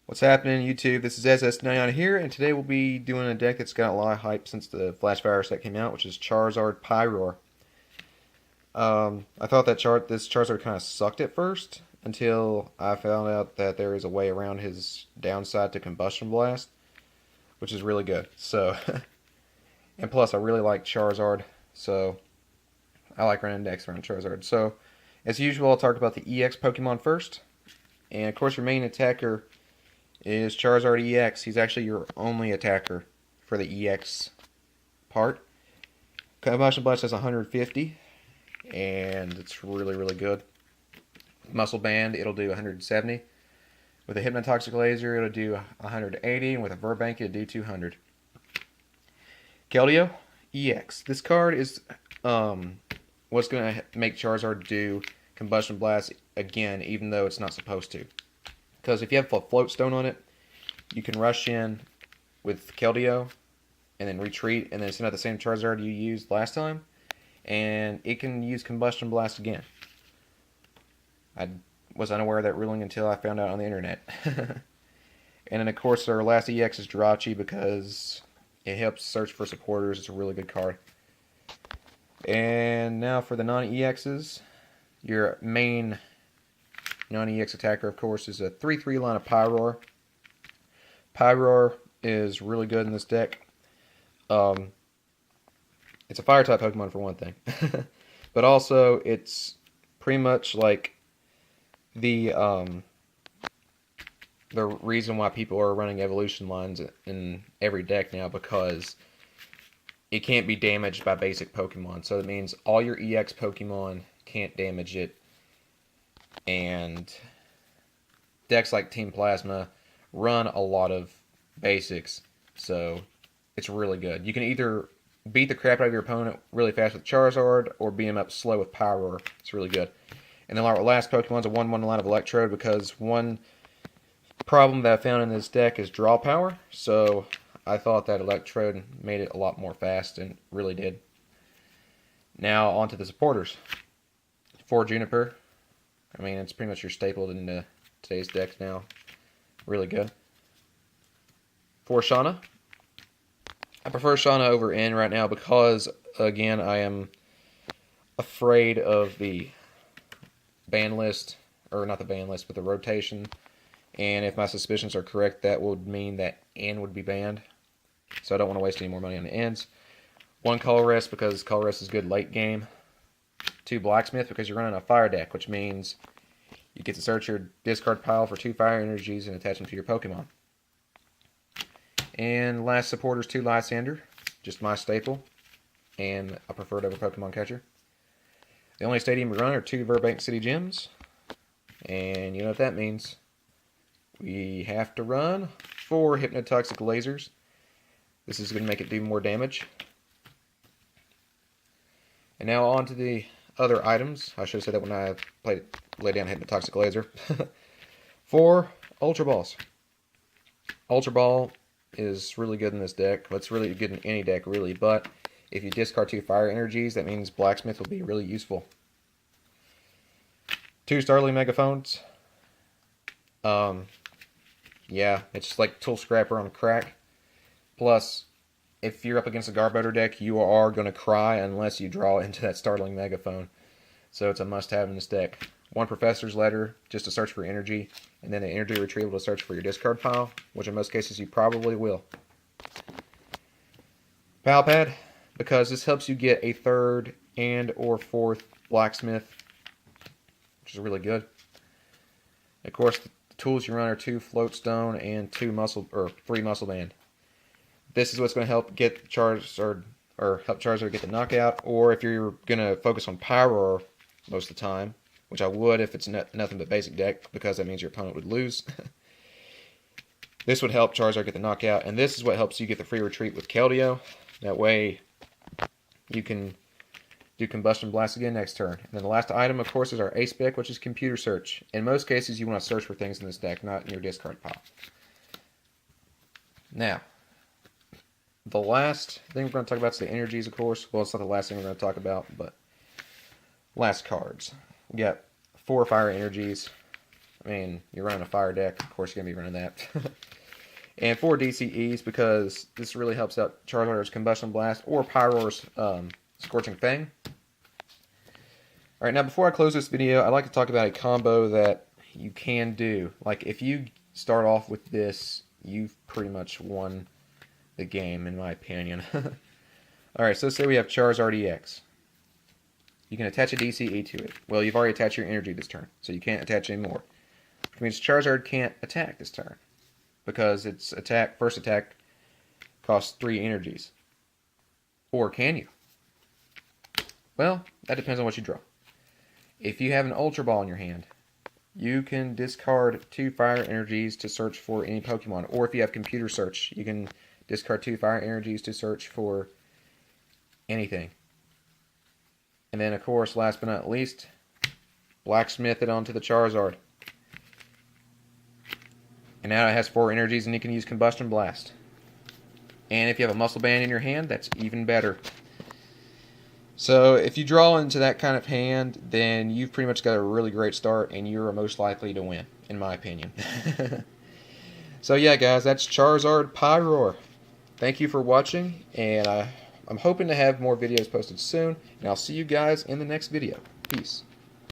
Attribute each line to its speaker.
Speaker 1: What's happening, YouTube? This is SS99 here, and today we'll be doing a deck that's got a lot of hype since the Flash Fire set came out, which is Charizard Pyroar. I thought that this Charizard kind of sucked at first until I found out that there is a way around his downside to Combustion Blast, which is really good. So, and plus, I really like Charizard, so I like running decks around Charizard. So, as usual, I'll talk about the EX Pokemon first, and of course, your main attacker is Charizard EX. He's actually your only attacker for the EX part. Combustion Blast has 150, and it's really, really good. Muscle Band, it'll do 170. With a Hypnotoxic Laser, it'll do 180, and with a Verbank, it'll do 200. Keldeo EX. This card is what's going to make Charizard do Combustion Blast again, even though it's not supposed to. Because if you have a Float Stone on it, you can rush in with Keldeo and then retreat and then send out the same Charizard you used last time, and it can use Combustion Blast again. I was unaware of that ruling until I found out on the internet. And then, of course, our last EX is Jirachi because it helps search for supporters. It's a really good card. And now for the non-EXs, your main non-EX attacker, of course, is a 3/3 line of Pyroar. Pyroar is really good in this deck. It's a Fire-type Pokemon for one thing. But also, it's pretty much like the reason why people are running evolution lines in every deck now, because it can't be damaged by basic Pokemon. So it means all your EX Pokemon can't damage it. And decks like Team Plasma run a lot of basics, so it's really good. You can either beat the crap out of your opponent really fast with Charizard, or beat him up slow with Pyroar. It's really good. And then our last Pokemon's a 1/1 line of Electrode, because one problem that I found in this deck is draw power, so I thought that Electrode made it a lot more fast, and really did. Now, on to the supporters. For Juniper, I mean, it's pretty much your staple in today's decks now. Really good. For Shauna, I prefer Shauna over N right now because, again, I am afraid of the ban list, or not the ban list, but the rotation. And if my suspicions are correct, that would mean that N would be banned. So I don't want to waste any more money on the Ns. 1 Color Rest because Color Rest is good late game. 2 Blacksmith because you're running a fire deck, which means you get to search your discard pile for 2 fire energies and attach them to your Pokemon. And last supporters, 2 Lysander, just my staple, and I prefer it over Pokemon Catcher. The only stadium we run are 2 Verbank City Gyms, and you know what that means. We have to run 4 Hypnotoxic Lasers. This is going to make it do more damage. And now on to the other items. I should have said that when I laid down Hypnotoxic Laser. 4 Ultra Balls. Ultra Ball is really good in this deck. Well, it's really good in any deck, really. But if you discard 2 fire energies, that means Blacksmith will be really useful. 2 Starling Megaphones. Yeah, it's just like Tool Scrapper on crack. Plus, if you're up against a Garbodor deck, you are going to cry unless you draw into that Startling Megaphone. So it's a must-have in this deck. 1 Professor's Letter, just to search for energy, and then an energy retrieval to search for your discard pile, which in most cases you probably will. Pal Pad, because this helps you get a 3rd and or 4th Blacksmith, which is really good. Of course, the tools you run are 2 Float Stone and 3 Muscle Band. This is what's going to help get Charizard, or help Charizard get the knockout, or if you're going to focus on Pyroar most of the time, which I would if it's nothing but basic deck, because that means your opponent would lose. This would help Charizard get the knockout, and this is what helps you get the free retreat with Keldeo. That way you can do Combustion Blast again next turn. And then the last item, of course, is our Ace Spec, which is Computer Search. In most cases, you want to search for things in this deck, not in your discard pile. Now, the last thing we're going to talk about is the energies, of course. Well, it's not the last thing we're going to talk about, but last cards. We got 4 fire energies. I mean, you're running a fire deck, of course you're going to be running that. And 4 DCEs, because this really helps out Charizard's Combustion Blast or Pyroar's Scorching Fang. Alright, now before I close this video, I'd like to talk about a combo that you can do. Like, if you start off with this, you've pretty much won the game, in my opinion. Alright, so say we have Charizard EX. You can attach a DCE to it. Well, you've already attached your energy this turn, so you can't attach any more. Which means Charizard can't attack this turn, because its first attack costs 3 energies. Or can you? Well, that depends on what you draw. If you have an Ultra Ball in your hand, you can discard 2 fire energies to search for any Pokemon. Or if you have Computer Search, you can discard 2 fire energies to search for anything. And then, of course, last but not least, Blacksmith it onto the Charizard. And now it has 4 energies, and you can use Combustion Blast. And if you have a Muscle Band in your hand, that's even better. So if you draw into that kind of hand, then you've pretty much got a really great start, and you're most likely to win, in my opinion. So yeah, guys, that's Charizard Pyroar. Thank you for watching, and I'm hoping to have more videos posted soon, and I'll see you guys in the next video. Peace.